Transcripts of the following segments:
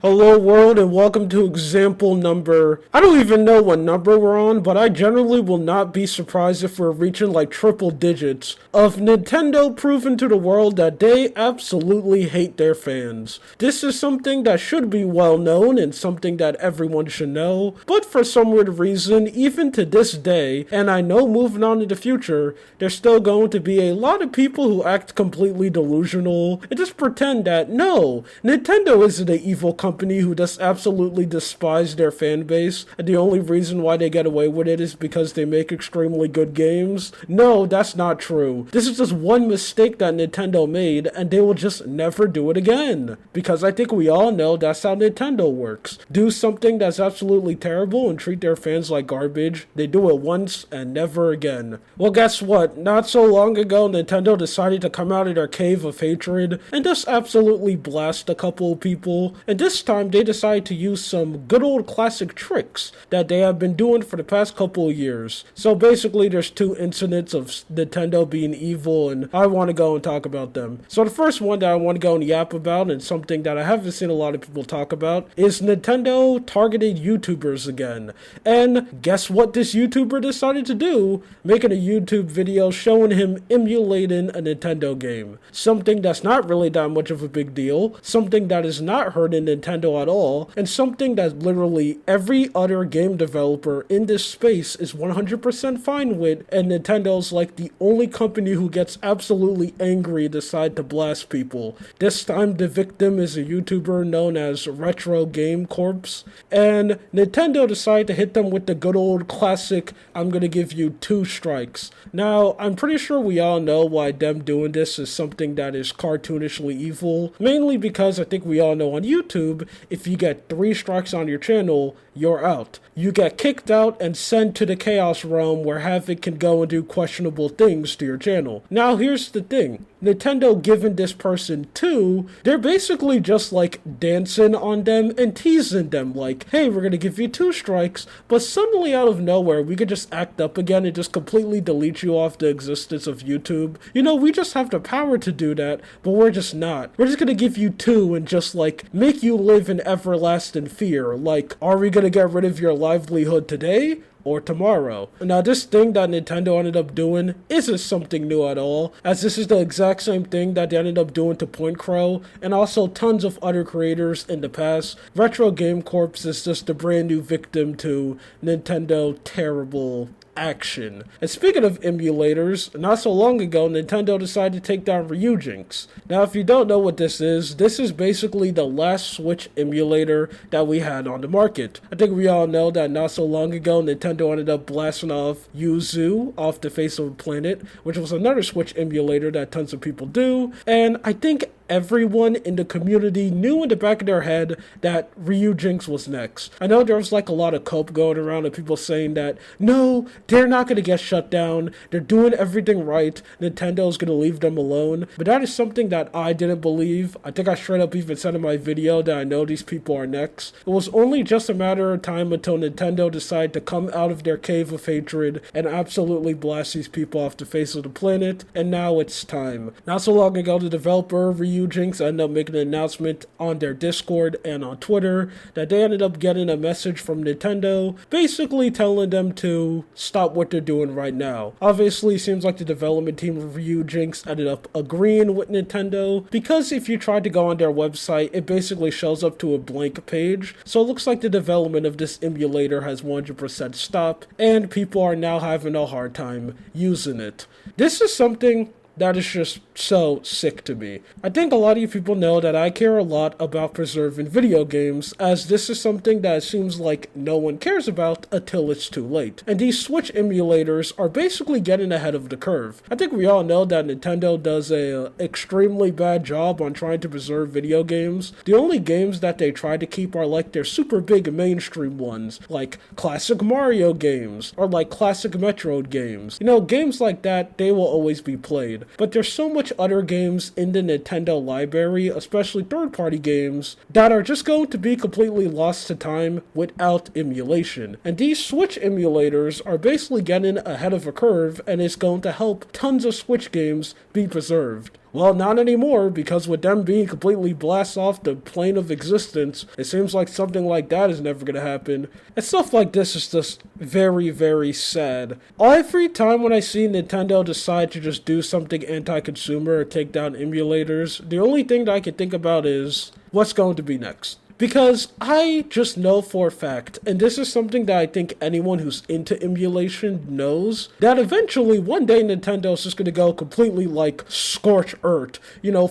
Hello world and welcome to example number, I don't even know what number we're on, but I generally will not be surprised if we're reaching like triple digits of Nintendo proving to the world that they absolutely hate their fans. This is something that should be well known and something that everyone should know, but for some weird reason, even to this day, and I know moving on in the future, there's still going to be a lot of people who act completely delusional and just pretend that no, Nintendo isn't an evil company who just absolutely despise their fan base, and the only reason why they get away with it is because they make extremely good games. No, that's not true. This is just one mistake that Nintendo made, and they will just never do it again. Because I think we all know that's how Nintendo works. Do something that's absolutely terrible and treat their fans like garbage. They do it once and never again. Well, guess what? Not so long ago, Nintendo decided to come out of their cave of hatred and just absolutely blast a couple of people, and this time they decided to use some good old classic tricks that they have been doing for the past couple of years. So basically there's two incidents of Nintendo being evil, and I want to go and talk about them. So the first one that I want to go and yap about, and something that I haven't seen a lot of people talk about, is Nintendo targeted YouTubers again. And guess what this YouTuber decided to do? Making a YouTube video showing him emulating a Nintendo game. Something that's not really that much of a big deal, something that is not hurting Nintendo at all, and something that literally every other game developer in this space is 100% fine with, and Nintendo's like the only company who gets absolutely angry and decide to blast people. This time the victim is a YouTuber known as Retro Game Corps, and Nintendo decided to hit them with the good old classic, I'm gonna give you 2 strikes. Now, I'm pretty sure we all know why them doing this is something that is cartoonishly evil, mainly because I think we all know on YouTube, if you get 3 strikes on your channel, you're out. You get kicked out and sent to the Chaos Realm where Havoc can go and do questionable things to your channel. Now here's the thing, Nintendo giving this person 2, they're basically just like dancing on them and teasing them like, hey, we're gonna give you 2 strikes, but suddenly out of nowhere we could just act up again and just completely delete you off the existence of YouTube. You know, we just have the power to do that, but we're just not. We're just gonna give you 2 and just like make you live in everlasting fear. Like, are we gonna get rid of your livelihood today or tomorrow? Now this thing that Nintendo ended up doing isn't something new at all, as this is the exact same thing that they ended up doing to Point Crow and also tons of other creators in the past. Retro Game Corps is just a brand new victim to Nintendo terrible action. And speaking of emulators, not so long ago Nintendo decided to take down Ryujinx. Now if you don't know what this is basically the last Switch emulator that we had on the market. I think we all know that not so long ago Nintendo ended up blasting off Yuzu off the face of the planet, which was another Switch emulator that tons of people do, and I think everyone in the community knew in the back of their head that Ryujinx was next. I know there was like a lot of cope going around of people saying that, no, they're not going to get shut down, they're doing everything right, Nintendo's going to leave them alone, but that is something that I didn't believe. I think I straight up even said in my video that I know these people are next. It was only just a matter of time until Nintendo decided to come out of their cave of hatred and absolutely blast these people off the face of the planet, and now it's time. Not so long ago, the developer Ryujinx ended up making an announcement on their Discord and on Twitter that they ended up getting a message from Nintendo basically telling them to stop what they're doing right now. Obviously, seems like the development team of Ryujinx ended up agreeing with Nintendo, because if you try to go on their website, it basically shows up to a blank page, so it looks like the development of this emulator has 100% stopped, and people are now having a hard time using it. This is something that is just so sick to me. I think a lot of you people know that I care a lot about preserving video games, as this is something that it seems like no one cares about until it's too late. And these Switch emulators are basically getting ahead of the curve. I think we all know that Nintendo does a extremely bad job on trying to preserve video games. The only games that they try to keep are like their super big mainstream ones, like classic Mario games, or like classic Metroid games. You know, games like that, they will always be played. But there's so much other games in the Nintendo library, especially third-party games, that are just going to be completely lost to time without emulation. And these Switch emulators are basically getting ahead of a curve, and it's going to help tons of Switch games be preserved. Well, not anymore, because with them being completely blasted off the plane of existence, it seems like something like that is never gonna happen. And stuff like this is just very, very sad. Every time when I see Nintendo decide to just do something anti-consumer or take down emulators, the only thing that I can think about is what's going to be next. Because I just know for a fact, and this is something that I think anyone who's into emulation knows, that eventually one day Nintendo's just gonna go completely like scorch earth,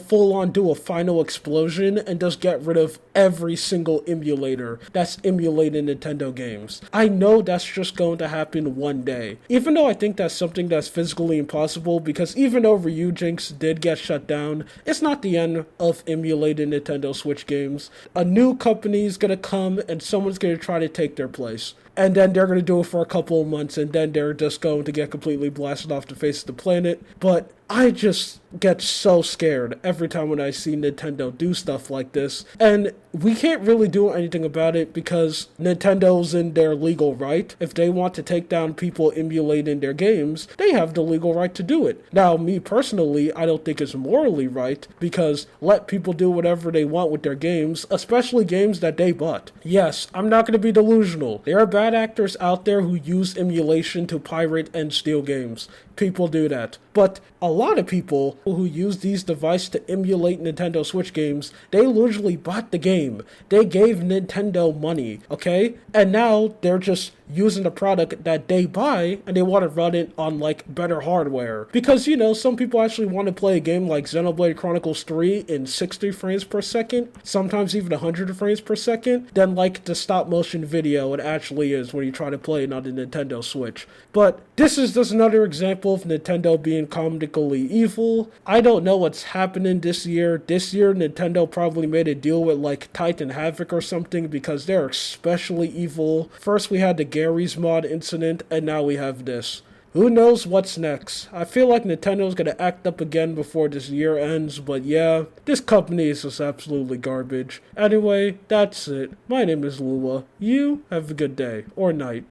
full on do a final explosion and just get rid of every single emulator that's emulating Nintendo games. I know that's just going to happen one day. Even though I think that's something that's physically impossible, because even though Ryujinx did get shut down, it's not the end of emulating Nintendo Switch games. A new company's gonna come and someone's gonna try to take their place. And then they're gonna do it for a couple of months and then they're just going to get completely blasted off the face of the planet. But I just get so scared every time when I see Nintendo do stuff like this. And we can't really do anything about it because Nintendo's in their legal right. If they want to take down people emulating their games, they have the legal right to do it. Now, me personally, I don't think it's morally right because let people do whatever they want with their games, especially games that they bought. Yes, I'm not going to be delusional. There are bad actors out there who use emulation to pirate and steal games. People do that. But a lot of people who use these devices to emulate Nintendo Switch games, they literally bought the game. They gave Nintendo money, okay? And now they're just using the product that they buy and they want to run it on like better hardware. Because, some people actually want to play a game like Xenoblade Chronicles 3 in 60 frames per second, sometimes even 100 frames per second, than like the stop motion video it actually is when you try to play it on the Nintendo Switch. But this is just another example of Nintendo being comedically evil. I don't know what's happening this year. This year, Nintendo probably made a deal with like Titan Havoc or something because they're especially evil. First we had the Gary's Mod incident, and now we have this. Who knows what's next? I feel like Nintendo's gonna act up again before this year ends, but yeah, this company is just absolutely garbage. Anyway, that's it. My name is Lua. You have a good day, or night.